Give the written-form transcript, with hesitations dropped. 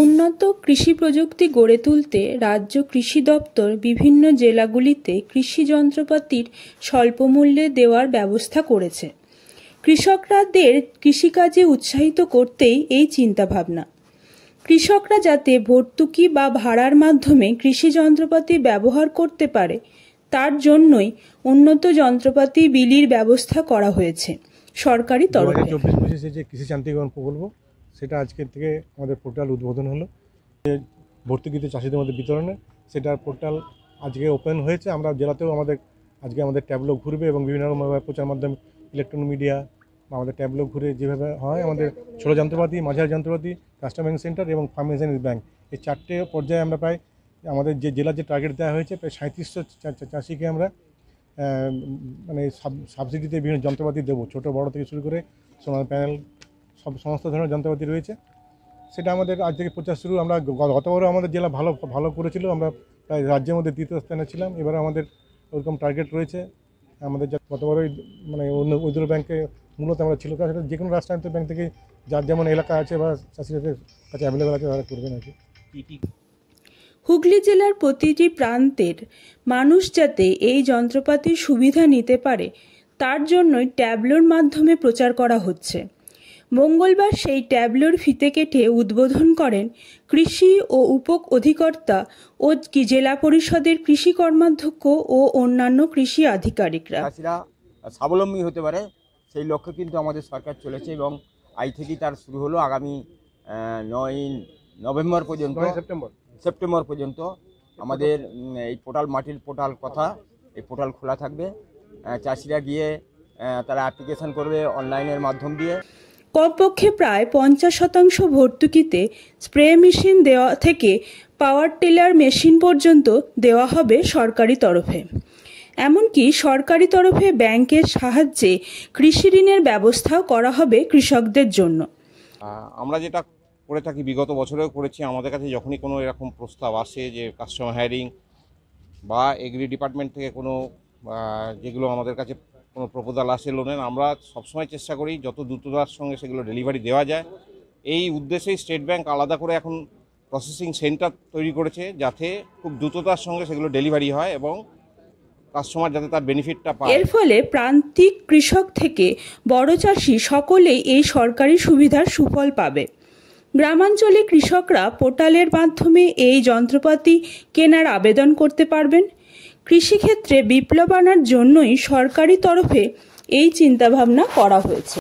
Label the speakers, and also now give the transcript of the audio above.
Speaker 1: উন্নত কৃষি প্রযুক্তি গড়ে তুলতে রাজ্য কৃষি দপ্তর বিভিন্ন জেলাগুলিতে কৃষি যন্ত্রপাতির স্বল্পমূল্যে দেওয়ার ব্যবস্থা করেছে। কৃষকদের কৃষিকাজে উৎসাহিত করতেই এই চিন্তাভাবনা। কৃষকরা যাতে ভর্তুকি বা ভাড়ার মাধ্যমে কৃষি যন্ত্রপাতি ব্যবহার করতে পারে তার জন্যই উন্নত যন্ত্রপাতি বিলির ব্যবস্থা করা হয়েছে সরকারি তরফে।
Speaker 2: 2024-25 যে কৃষি যান্ত্রিকরণ প্রকল্প সেটা আজকের থেকে আমাদের পোর্টাল উদ্বোধন হলো। ভর্তুকিতে চাষিদের মধ্যে বিতরণে সেটার পোর্টাল আজকে ওপেন হয়েছে। আমরা জেলাতেও আজকে আমাদের ট্যাবলো ঘুরবে এবং বিভিন্ন রকম প্রচার মাধ্যম ইলেকট্রনিক মিডিয়া বা আমাদের ট্যাবলো ঘুরে যেভাবে হয় আমাদের ছোটো যন্ত্রপাতি, মাঝারি যন্ত্রপাতি, কাস্টমার সেন্টার এবং ফার্মার্স ব্যাংক এই চারটে পর্যায়ে আমরা প্রায় আমাদের যে জেলার যে টার্গেট দেওয়া হয়েছে প্রায় 3700 চাষিকে আমরা মানে সাবসিডিতে বিভিন্ন যন্ত্রপাতি দেবো। ছোটো বড়ো থেকে শুরু করে সোলার প্যানেল সমস্ত ধরনের যন্ত্রপাতি রয়েছে। সেটা আমাদের আজ থেকে প্রচার শুরু। আমরা গতবারও আমাদের জেলা ভালো করেছিল, আমরা প্রায় রাজ্যের মধ্যে দ্বিতীয় স্থানে ছিলাম। এবারে আমাদের ওরকম টার্গেট রয়েছে। আমাদের গতবারই মানে অন্য ব্যাংকে মূলত আমরা ছিল, কারণ সেটা যে কোনো রাষ্ট্রায়ত্ত ব্যাংক থেকে যার যেমন এলাকা আছে বা চাষিদের কাছে অ্যাভেলেবেল আছে তারা করবেন আর কি।
Speaker 1: হুগলি জেলার প্রতিটি প্রান্তের মানুষ যাতে এই যন্ত্রপাতির সুবিধা নিতে পারে তার জন্যই ট্যাবলোর মাধ্যমে প্রচার করা হচ্ছে। মঙ্গলবার সেই ট্যাবলোর ফিতে কেটে উদ্বোধন করেন কৃষি ও উপ অধিকর্তা ও জেলা পরিষদের কৃষি কর্মাধ্যক্ষ ও অন্যান্য কৃষি আধিকারিকরা।
Speaker 3: চাষিরা স্বাবলম্বী হতে পারে সেই লক্ষ্যে কিন্তু আমাদের সরকার চলেছে এবং আজ থেকেই তার শুরু হলো। আগামী 9 পর্যন্ত সেপ্টেম্বর পর্যন্ত আমাদের এই পোর্টাল মাটির পোর্টাল কথা এই পোর্টাল খোলা থাকবে। চাষিরা গিয়ে তারা অ্যাপ্লিকেশন করবে অনলাইনের মাধ্যম দিয়ে।
Speaker 1: কমপক্ষে প্রায় 50% ভর্তুকিতে স্প্রে মেশিন দেওয়া থেকে পাওয়ার টিলার মেশিন পর্যন্ত দেওয়া হবে সরকারি তরফে। এমনকি সরকারি তরফে ব্যাংকের সাহায্যে কৃষি ঋণের ব্যবস্থাও করা হবে কৃষকদের জন্য।
Speaker 4: আমরা যেটা করে থাকি বিগত বছরেও করেছি, আমাদের কাছে যখনই কোনো এরকম প্রস্তাব আসে যে কাস্টমার হায়ারিং বা এগ্রি ডিপার্টমেন্ট থেকে কোনো যেগুলো আমাদের কাছে কোনো প্রপোজাল আসে লোনের, আমরা সবসময় চেষ্টা করি যত দ্রুততার সঙ্গে সেগুলো ডেলিভারি দেওয়া যায়। এই উদ্দেশ্যেই স্টেট ব্যাংক আলাদা করে এখন প্রসেসিং সেন্টার তৈরি করেছে যাতে খুব দ্রুততার সঙ্গে সেগুলো ডেলিভারি হয় এবং কাস্টমার যাতে তার বেনিফিটটা পায়।
Speaker 1: এর ফলে প্রান্তিক কৃষক থেকে বড় চাষি সকলেই এই সরকারি সুবিধার সুফল পাবে। গ্রামাঞ্চলে কৃষকরা পোর্টালের মাধ্যমে এই যন্ত্রপাতি কেনার আবেদন করতে পারবেন। কৃষিক্ষেত্রে বিপ্লব আনার জন্যই সরকারি তরফে এই চিন্তাভাবনা করা হয়েছে।